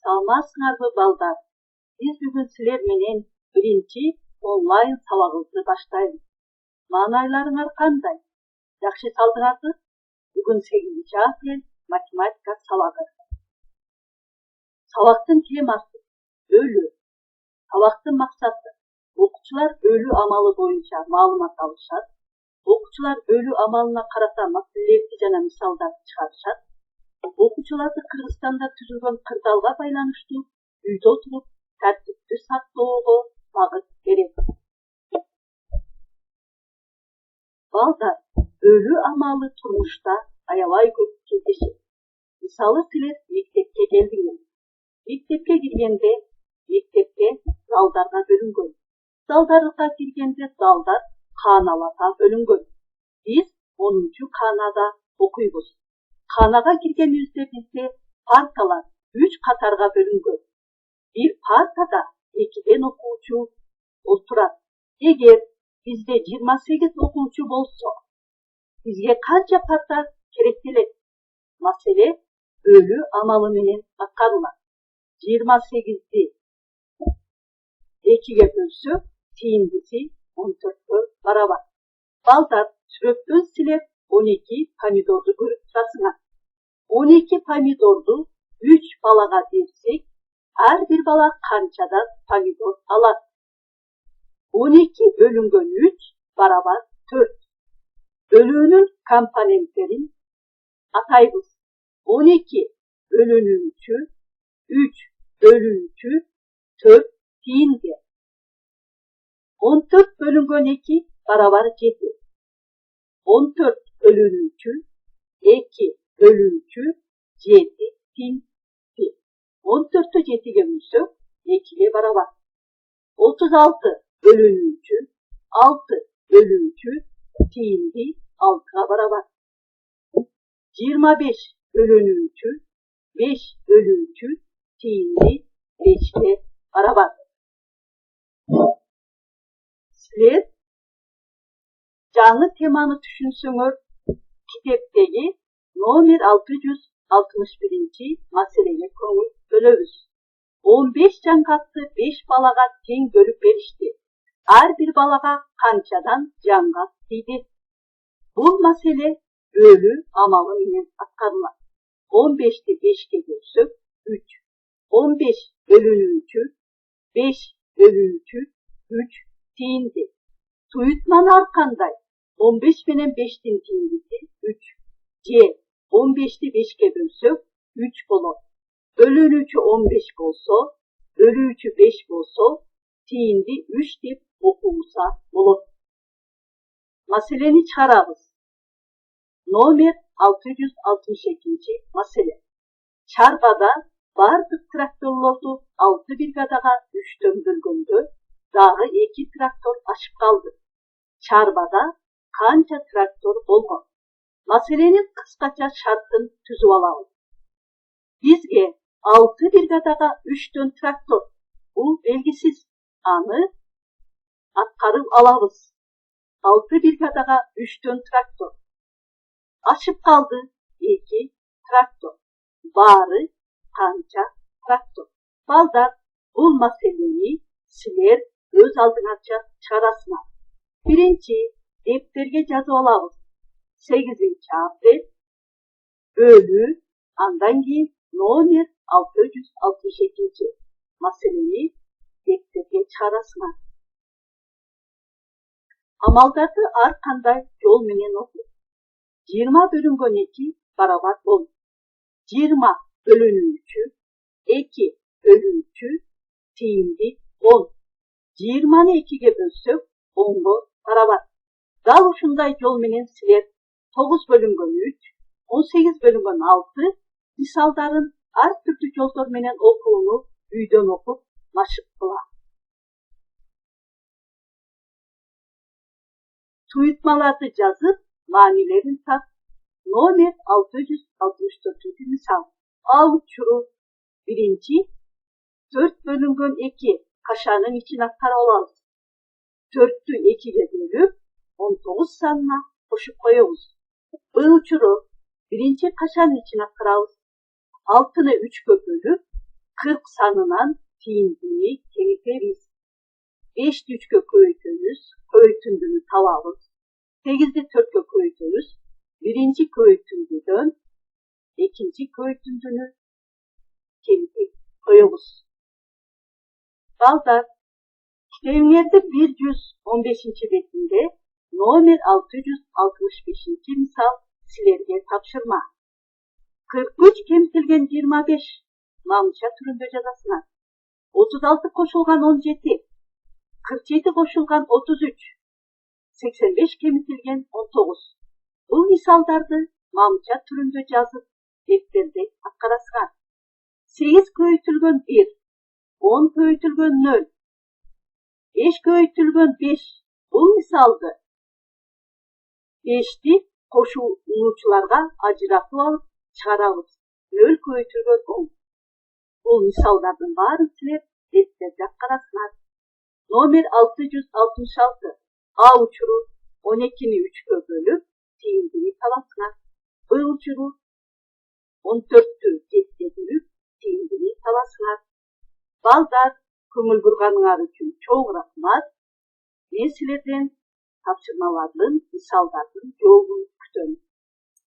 Саламатсыңарбы балдар? Биз бүгүн силер менен биринчи онлайн сабагыбызды баштайбыз. Маанайларыңар кандай? Жакшы салдыңарбы? Бүгүн 8 апрель математика сабагы. Сабактын темасы өлүү. Сабактын максаты окуучулар өлүү амалы боюнча маалымат алышат. Окуучулар өлүү амалына карата маселелерди жана мисалдарды чыгарышат. Окуучуларды Кыргызстанда түзүлгөн кырдаалга байланыштуу үйдө отуруп тартипти сактоого багыт берет. Балдар, өлүү амалы турмушта аябай көп кездешет. Мисалы силер мектепке келдиңер. Мектепке киргенде мектепте залдарга бөлүнгөн. Залдарга киргенде залдар кааналарга бөлүнгөн. Биз 10-чу каанада окуйбуз. Каанага киргенибизде бизде парталар 3 катарга бөлүнгөн. Bir partada 2ден окуучу отурат. Эгер бизде 28 окуучу болсо, бизге канча парта керек элек? Маселе өлүү амалы менен аткарылат. 28ди 2ге бөлсөк, тийиндиси 14кө барабар. Балдар, сүрөттөн силер 12 помидорду көрүп турасыңар. 12 помидорду 3 балага берсек, ар бир бала канчадан помидор алат? 12 бөлүнгөн 3 барабар 4. Өлүүнүн компоненттерин атайбыз. 12 бөлүнүү 3 бөлүүчү 4 тийинде. 14 бөлүнгөн 2 барабар 7. 14 bölünücü, 2 bölünücü, 7 tindi. 14'ü 7'ye bölsek 2'ye beraber. 36 bölünücü, 6 bölünücü, tindi 6'a beraber. 25 bölünücü, 5 bölünücü, tindi 5'e beraber. Sizler canlı temanı düşünsünür, kitaptagi nomer 661 maseleye konup bölөбүз. 15 жаңгакты 5 балага тең бөлүп беришти. Ар бир балага канчадан жаңгак тийди? Бул маселе өлүү амалы менен аткарылат. 15ти 5ке бөлсөк 3. 15 bölünүүчү 5 bölүүчү 3 тийинди. Туютманы ар кандай? 15 менен 5тин тийиндиси 3. Же 15ти 5ке бөлсөк 3 болот. Bölünүүчү 15 болсо, bölүүчү 5 болсо, тийинди 3 деп окуса болот. Маселени чыгарабыз. Номер 662 маселе. Чарбада бардык тракторлорду 6 бригадага 3төн бөлгөндө, дагы 2 трактор ашып калды. Чарбада канча трактор болгон? Маселенин кыскача шартын түзүп алабыз. Бизге 6 бригадага 3төн трактор. Бул белгисиз. Аны аткарып алабыз. 6 бригадага 3төн трактор. Ашып калды 2 трактор. Баары канча трактор? Балдар, бул маселени силер өз алдыңарча чыгарасыңар. Биринчи дептерге жазып алабыз. 8 апрель бөлүү, андан кийин номер 662 маселени дептерге чыгарасыңар. Амалдарды ар кандай жол менен оку. 20 бөлүнгөн 2 барабар 10. 20 bölünүүчү 2 bölүүчү тийинди 10. 20-ны 2ге бөлсөк 10го барабар. Дал ушундай жол менен силер 9 bölüнгөн 3, 18 bölüнгөн 6 мисалдарын ар түрдүү жолдор менен окууну үйдөн окуп машык кыла. Туютмаларды жазып, маанилерин тап. Номер 664 мисал. Ал учуру биринчи 4 bölüнгөн 2 кашанын ичине карап алабыз. 4тү 2ге бөлүп 19 санына кошуп коебуз. Бул учуру биринчи кашанын ичине карабыз. 6-ны 3кө бөлүп 40 sanынан тиімдini kengitebиz. 5'ti 3'kö көйtөбүz, көйtündünü tababız. 8'di 4'kö көйtөбүz. Birinci көйtündüdөн ikinci көйtündünü kengitip koyobuz. Balдар, kitebinizde 115. betinde nomer 665. misal silerge tapşırma. 43 kemsilgen 25 namça türünde жазасыңар. 36 koşulgan 17, 47 koşulgan 33, 85 kemsilgen 19. Bu misaldardı namça türünde жазып, defterде atkarasыңар. 8 көйтілген 1, 10 көйтілген 0, 5 көйтілген 5. Bu misaldı 5'ti koşulçularga ajıratıp alıp çıkarabız. 0 көйтілген 10. Bu misallardan bari siler defterде karasınlar. Nomer 666. A uçuru 12'ni 3'kö bölüp tiyindini talasınlar. B uçuru 14'tü 7'ye bölüp tiyindini talasınlar. Balдар, көңіл бұрғаныңар үшін чоң рахмат. Мен сілерден тапшырмалардың, мисалдардың жолын күтөм.